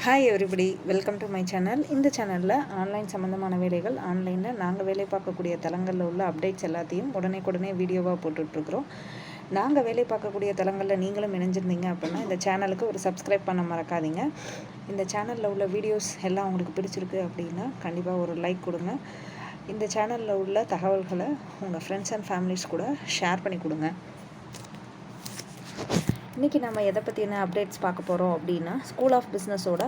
Hi everybody, welcome to my channel. இந்த சேனலில் online சம்மந்தமான வேலைகள், ஆன்லைனில் நாங்கள் வேலை பார்க்கக்கூடிய தளங்களில் உள்ள அப்டேட்ஸ் எல்லாத்தையும் உடனே வீடியோவாக போட்டுட்ருக்குறோம். நாங்கள் வேலை பார்க்கக்கூடிய தளங்களில் நீங்களும் இணைஞ்சிருந்தீங்க அப்படின்னா இந்த சேனலுக்கு ஒரு சப்ஸ்கிரைப் பண்ண மறக்காதீங்க. இந்த சேனலில் உள்ள வீடியோஸ் எல்லாம் உங்களுக்கு பிடிச்சிருக்கு அப்படின்னா கண்டிப்பாக ஒரு லைக் கொடுங்க. இந்த சேனலில் உள்ள தகவல்களை உங்கள் ஃப்ரெண்ட்ஸ் அண்ட் ஃபேமிலிஸ் கூட ஷேர் பண்ணி கொடுங்க. இன்றைக்கி நம்ம எதை பற்றின அப்டேட்ஸ் பார்க்க போகிறோம் அப்படின்னா, ஸ்கூல் ஆஃப் பிஸ்னஸோட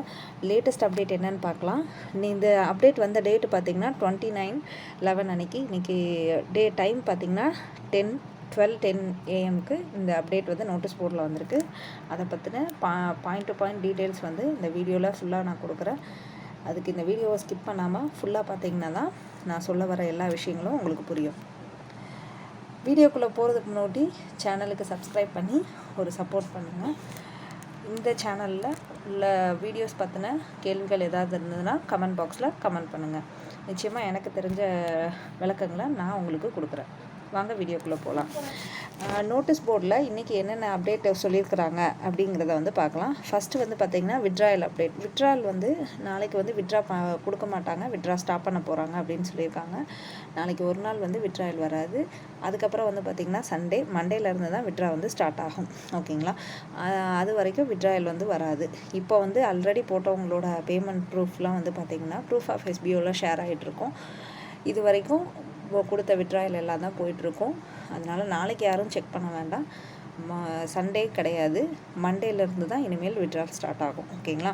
லேட்டஸ்ட் அப்டேட் என்னென்னு பார்க்கலாம். இந்த அப்டேட் வந்த டேட்டு பார்த்திங்கன்னா 29/11 அன்றைக்கி. இன்றைக்கி டைம் பார்த்திங்கன்னா 12:10 AM இந்த அப்டேட் வந்து நோட்டீஸ் போர்டில் வந்திருக்கு. அதை பற்றின பாயிண்ட் டு பாயிண்ட் டீட்டெயில்ஸ் வந்து இந்த வீடியோவில் ஃபுல்லாக நான் கொடுக்குறேன். அதுக்கு இந்த வீடியோவை ஸ்கிப் பண்ணாமல் ஃபுல்லாக பார்த்திங்கன்னா தான் நான் சொல்ல வர எல்லா விஷயங்களும் உங்களுக்கு புரியும். வீடியோக்குள்ளே போகிறதுக்கு முன்னாடி சேனலுக்கு சப்ஸ்கிரைப் பண்ணி ஒரு சப்போர்ட் பண்ணுங்கள். இந்த சேனலில் உள்ள வீடியோஸ் பற்றின கேள்விகள் ஏதாவது இருந்ததுன்னா கமெண்ட் பாக்ஸில் கமெண்ட் பண்ணுங்கள். நிச்சயமாக எனக்கு தெரிஞ்ச விளக்கங்களை நான் உங்களுக்கு கொடுக்குறேன். வாங்க வீடியோக்குள்ளே போகலாம். நோட்டீஸ் போர்டில் இன்றைக்கி என்னென்ன அப்டேட் சொல்லியிருக்கிறாங்க அப்படிங்கிறத வந்து பார்க்கலாம். ஃபஸ்ட்டு வந்து பார்த்திங்கன்னா விட்ராயல் அப்டேட். விட்ராயல் வந்து நாளைக்கு வந்து விட்ரா கொடுக்க மாட்டாங்க, விட்ரா ஸ்டாப் பண்ண போகிறாங்க அப்படின்னு சொல்லியிருக்காங்க. நாளைக்கு ஒரு நாள் வந்து விட்ராயல் வராது. அதுக்கப்புறம் வந்து பார்த்திங்கன்னா மண்டேலேருந்து தான் விட்ரா வந்து ஸ்டார்ட் ஆகும். ஓகேங்களா? அது வரைக்கும் விட்ராயல் வந்து வராது. இப்போ வந்து ஆல்ரெடி போட்டவங்களோட பேமெண்ட் ப்ரூஃப்லாம் வந்து பார்த்திங்கன்னா ப்ரூஃப் ஆஃப் எஸ்பிஓவில் ஷேர் ஆகிட்ருக்கோம். இது வரைக்கும் கொடுத்த விட்ராயல் எல்லாம் தான் போயிட்டுருக்கோம். அதனால் நாளைக்கு யாரும் செக் பண்ண வேண்டாம். சண்டே கிடையாது, மண்டேலேருந்து தான் இனிமேல் விட்ரால் ஸ்டார்ட் ஆகும். ஓகேங்களா?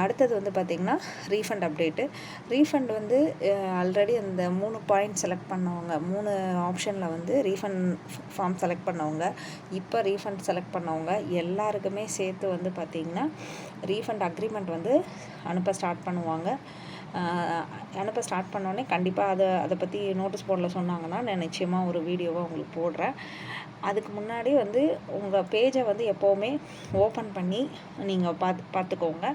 அடுத்தது வந்து பார்த்திங்கன்னா ரீஃபண்ட் அப்டேட்டு. ரீஃபண்ட் வந்து ஆல்ரெடி அந்த 3 பாயிண்ட் செலக்ட் பண்ணவங்க, 3 ஆப்ஷனில் வந்து ரீஃபண்ட் ஃபார்ம் செலக்ட் பண்ணவங்க, இப்போ ரீஃபண்ட் செலக்ட் பண்ணவங்க எல்லாருக்குமே சேர்த்து வந்து பார்த்திங்கன்னா ரீஃபண்ட் அக்ரிமெண்ட் வந்து அனுப்ப ஸ்டார்ட் பண்ணுவாங்க. அனுப்ப ஸ்டார்ட் பண்ணோடனே கண்டிப்பாக அதை பற்றி நோட்டீஸ் போர்டில் சொன்னாங்கன்னா நான் நிச்சயமாக ஒரு வீடியோவை உங்களுக்கு போடுறேன். அதுக்கு முன்னாடி வந்து உங்கள் பேஜை வந்து எப்போவுமே ஓப்பன் பண்ணி நீங்கள் பார்த்துக்கோங்க.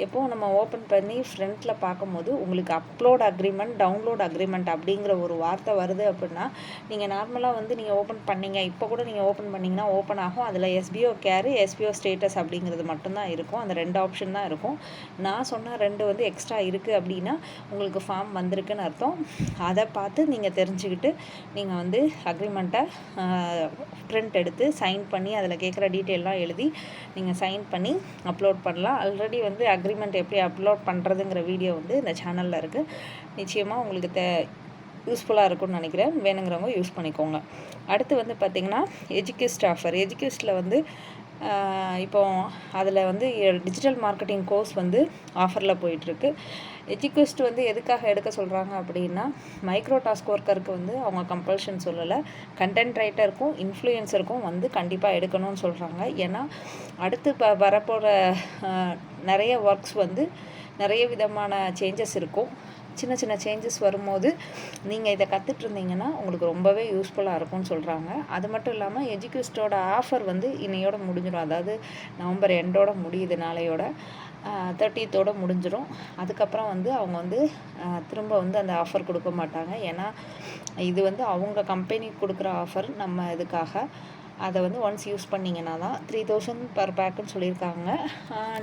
எப்போவும் நம்ம ஓப்பன் பண்ணி ஃப்ரண்ட்டில் பார்க்கும்போது உங்களுக்கு அப்லோட் அக்ரிமெண்ட், டவுன்லோட் அக்ரிமெண்ட் அப்படிங்கிற ஒரு வார்த்தை வருது அப்படின்னா நீங்கள் நார்மலாக வந்து நீங்கள் ஓப்பன் பண்ணிங்க, இப்போ கூட நீங்கள் ஓப்பன் பண்ணிங்கன்னா ஓப்பன் ஆகும். அதில் எஸ்பிஓ கேரு, எஸ்பிஓ ஸ்டேட்டஸ் அப்படிங்கிறது மட்டும்தான் இருக்கும். அந்த 2 ஆப்ஷன் தான் இருக்கும். நான் சொன்ன 2 வந்து எக்ஸ்ட்ரா இருக்குது அப்படின்னா உங்களுக்கு ஃபார்ம் வந்திருக்குன்னு அர்த்தம். அதை பார்த்து நீங்கள் தெரிஞ்சுக்கிட்டு நீங்கள் வந்து அக்ரிமெண்ட்டை பிரிண்ட் எடுத்து சைன் பண்ணி அதில் கேட்குற டீட்டெயிலாம் எழுதி நீங்கள் சைன் பண்ணி அப்லோட் பண்ணலாம். ஆல்ரெடி வந்து அக்ரிமெண்ட் எப்படி அப்லோட் பண்ணுறதுங்கிற வீடியோ வந்து இந்த சேனலில் இருக்குது. நிச்சயமாக உங்களுக்கு யூஸ்ஃபுல்லாக இருக்கும்னு நினைக்கிறேன். வேணுங்கிறவங்க யூஸ் பண்ணிக்கோங்க. அடுத்து வந்து பார்த்திங்கன்னா எஜுகேஸ்ட் ஆஃபர். எஜுகேஸ்டில் வந்து இப்போ அதில் வந்து டிஜிட்டல் மார்க்கெட்டிங் கோர்ஸ் வந்து ஆஃபரில் போயிட்டுருக்கு. எஜுகேஸ்ட் வந்து எதுக்காக எடுக்க சொல்கிறாங்க அப்படின்னா, மைக்ரோ டாஸ்க் ஒர்க்கருக்கு வந்து அவங்க கம்பல்ஷன் சொல்லலை, கண்டென்ட் ரைட்டருக்கும் இன்ஃப்ளூயன்சருக்கும் வந்து கண்டிப்பாக எடுக்கணும்னு சொல்கிறாங்க. ஏன்னா அடுத்து வரப்போகிற நிறைய ஒர்க்ஸ் வந்து நிறைய விதமான சேஞ்சஸ் இருக்கும். சின்ன சேஞ்சஸ் வரும்போது நீங்கள் இதை கற்றுட்ருந்தீங்கன்னா உங்களுக்கு ரொம்பவே யூஸ்ஃபுல்லாக இருக்கும்னு சொல்கிறாங்க. அது மட்டும் இல்லாமல் எஜுகேஸ்டோட ஆஃபர் வந்து இன்னையோட முடிஞ்சிடும். அதாவது நவம்பர் எண்டோட முடியுது, நாளையோட 30th முடிஞ்சிடும். அதுக்கப்புறம் வந்து அவங்க வந்து திரும்ப வந்து அந்த ஆஃபர் கொடுக்க மாட்டாங்க. ஏன்னா இது வந்து அவங்க கம்பெனிக்கு கொடுக்குற ஆஃபர். நம்ம இதுக்காக அதை வந்து ஒன்ஸ் யூஸ் பண்ணிங்கன்னா தான் 3000 பர் பேக்குன்னு சொல்லியிருக்காங்க.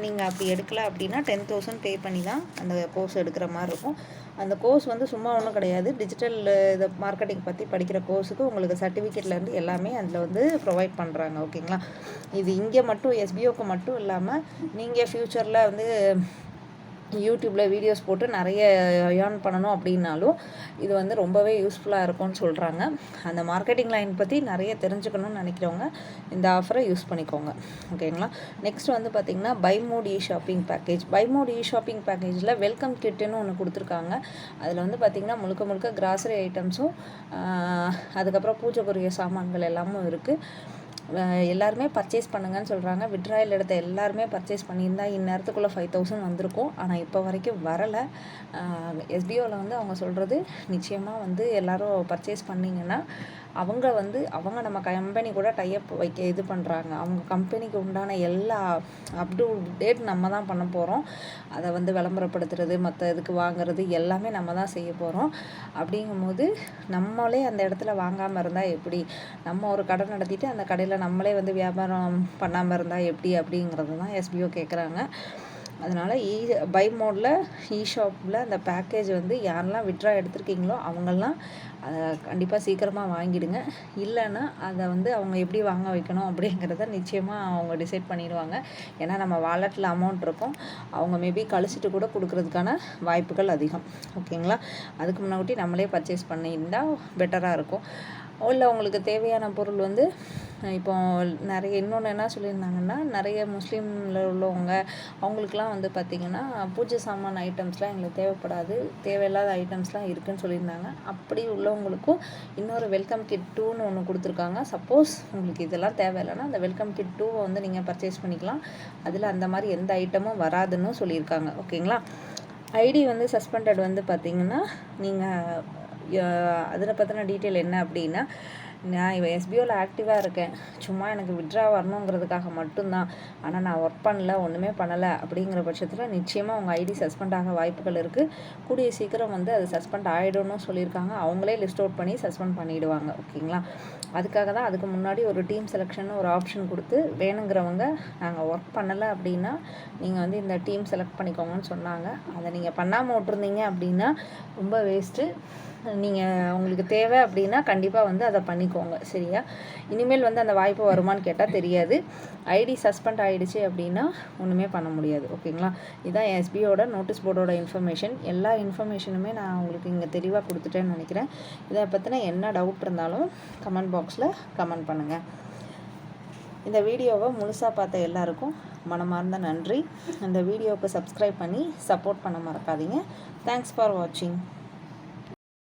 நீங்கள் அப்படி எடுக்கலை அப்படின்னா 10,000 பே பண்ணி தான் அந்த கோர்ஸ் எடுக்கிற மாதிரி இருக்கும். அந்த கோர்ஸ் வந்து சும்மா ஒன்றும் கிடையாது. டிஜிட்டல் இது மார்க்கெட்டிங் பற்றி படிக்கிற கோர்ஸுக்கு உங்களுக்கு சர்டிஃபிகேட்லேருந்து எல்லாமே அதில் வந்து ப்ரொவைட் பண்ணுறாங்க. ஓகேங்களா? இது இங்கே மட்டும் எஸ்பிஓக்கு மட்டும் இல்லாமல் நீங்கள் ஃப்யூச்சரில் வந்து யூடியூப்பில் வீடியோஸ் போட்டு நிறைய ஏர்ன் பண்ணணும் அப்படின்னாலும் இது வந்து ரொம்பவே யூஸ்ஃபுல்லாக இருக்கும்னு சொல்கிறாங்க. அந்த மார்க்கெட்டிங் லைன் பற்றி நிறைய தெரிஞ்சுக்கணும்னு நினைக்கிறவங்க இந்த ஆஃபரை யூஸ் பண்ணிக்கோங்க. ஓகேங்களா? நெக்ஸ்ட் வந்து பார்த்திங்கன்னா பைமோட் ஷாப்பிங் பேக்கேஜ். பைமோட் ஷாப்பிங் பேக்கேஜில் வெல்கம் கிட்டுன்னு ஒன்று கொடுத்துருக்காங்க. அதில் வந்து பார்த்திங்கன்னா முழுக்க கிராசரி ஐட்டம்ஸும் அதுக்கப்புறம் பூஜைக்குரிய சாமான்கள் எல்லாமும் இருக்குது. எல்லாருமே பர்ச்சேஸ் பண்ணுங்கன்னு சொல்கிறாங்க. விட்ராயல் எடுத்த எல்லாருமே பர்ச்சேஸ் பண்ணியிருந்தா இந்நேரத்துக்குள்ளே 5,000 வந்திருக்கும். ஆனால் இப்போ வரைக்கும் வரலை. எஸ்பிஓவில் வந்து அவங்க சொல்கிறது நிச்சயமாக வந்து எல்லோரும் பர்ச்சேஸ் பண்ணிங்கன்னா அவங்க நம்ம கம்பெனி கூட டைப் இது பண்ணுறாங்க. அவங்க கம்பெனிக்கு உண்டான எல்லா அப் டு டேட் நம்ம தான் பண்ண போகிறோம். அதை வந்து விளம்பரப்படுத்துறது, மற்ற இதுக்கு வாங்குறது எல்லாமே நம்ம தான் செய்ய போகிறோம். அப்படிங்கும்போது நம்மளே அந்த இடத்துல வாங்காமல் இருந்தால் எப்படி? நம்ம ஒரு கடை நடத்திட்டு அந்த கடையில் நம்மளே வந்து வியாபாரம் பண்ணாமல் இருந்தால் எப்படி அப்படிங்கிறது தான் எஸ்பிஓ கேட்குறாங்க. அதனால் பை மோடில் ஷாப்பில் அந்த பேக்கேஜ் வந்து யாரெல்லாம் விட்ரா எடுத்திருக்கீங்களோ அவங்கெல்லாம் அதை கண்டிப்பாக சீக்கிரமாக வாங்கிடுங்க. இல்லைன்னா அதை வந்து அவங்க எப்படி வாங்க வைக்கணும் அப்படிங்கிறத நிச்சயமாக அவங்க டிசைட் பண்ணிடுவாங்க. ஏன்னா நம்ம வாலெட்டில் அமௌண்ட் இருக்கும், அவங்க மேபி கழிச்சிட்டு கூட கொடுக்கறதுக்கான வாய்ப்புகள் அதிகம். ஓகேங்களா? அதுக்கு முன்னாடி நம்மளே பர்ச்சேஸ் பண்ணியிருந்தால் பெட்டராக இருக்கும். இல்லை உங்களுக்கு தேவையான பொருள் வந்து இப்போ நிறைய இன்னொன்று என்ன சொல்லியிருந்தாங்கன்னா, நிறைய முஸ்லீமில் உள்ளவங்க அவங்களுக்குலாம் வந்து பார்த்திங்கன்னா பூஜை சாமான் ஐட்டம்ஸ்லாம் எங்களுக்கு தேவைப்படாது, தேவையில்லாத ஐட்டம்ஸ்லாம் இருக்குதுன்னு சொல்லியிருந்தாங்க. அப்படி உள்ளவங்களுக்கும் இன்னொரு வெல்கம் கிட் 2ன்னு ஒன்று கொடுத்துருக்காங்க. சப்போஸ் உங்களுக்கு இதெல்லாம் தேவையில்லைன்னா அந்த வெல்கம் கிட் 2வை வந்து நீங்கள் பர்ச்சேஸ் பண்ணிக்கலாம். அதில் அந்த மாதிரி எந்த ஐட்டமும் வராதுன்னு சொல்லியிருக்காங்க. ஓகேங்களா? ஐடி வந்து சஸ்பெண்டட் வந்து பார்த்திங்கன்னா நீங்கள் அதில் பற்றின டீட்டெயில் என்ன அப்படின்னா, நான் இப்போ எஸ்பிஓவில் ஆக்டிவாக இருக்கேன், சும்மா எனக்கு விட்ரா வரணுங்கிறதுக்காக மட்டும்தான், ஆனால் நான் ஒர்க் பண்ணல, ஒன்றுமே பண்ணலை அப்படிங்கிற பட்சத்தில் நிச்சயமாக உங்கள் ஐடி சஸ்பெண்ட் ஆக வாய்ப்புகள் இருக்குது. கூடிய சீக்கிரம் வந்து அது சஸ்பெண்ட் ஆகிடும்னு சொல்லியிருக்காங்க. அவங்களே லிஸ்ட் அவுட் பண்ணி சஸ்பெண்ட் பண்ணிவிடுவாங்க. ஓகேங்களா? அதுக்காக தான் அதுக்கு முன்னாடி ஒரு டீம் செலெக்ஷன் ஒரு ஆப்ஷன் கொடுத்து வேணுங்கிறவங்க நாங்கள் ஒர்க் பண்ணலை அப்படின்னா நீங்கள் வந்து இந்த டீம் செலக்ட் பண்ணிக்கோங்கன்னு சொன்னாங்க. அதை நீங்கள் பண்ணாமல் விட்டுருந்தீங்க அப்படின்னா ரொம்ப வேஸ்ட்டு. நீங்கள் உங்களுக்கு தேவை அப்படின்னா கண்டிப்பாக வந்து அதை பண்ணிக்கோங்க. சரியா? இனிமேல் வந்து அந்த வாய்ப்பு வருமானு கேட்டால் தெரியாது. ஐடி சஸ்பெண்ட் ஆகிடுச்சு அப்படின்னா ஒன்றுமே பண்ண முடியாது. ஓகேங்களா? இதுதான் எஸ்பிஓட நோட்டீஸ் போர்டோட இன்ஃபர்மேஷன். எல்லா இன்ஃபர்மேஷனுமே நான் உங்களுக்கு இங்கே தெளிவாக கொடுத்துட்டேன்னு நினைக்கிறேன். இதை பற்றின என்ன டவுட் இருந்தாலும் கமெண்ட் பாக்ஸில் கமெண்ட் பண்ணுங்கள். இந்த வீடியோவை முழுசாக பார்த்த எல்லாருக்கும் மனமார்ந்த நன்றி. இந்த வீடியோவுக்கு சப்ஸ்கிரைப் பண்ணி சப்போர்ட் பண்ண மறக்காதீங்க. தேங்க்ஸ் ஃபார் வாட்சிங்.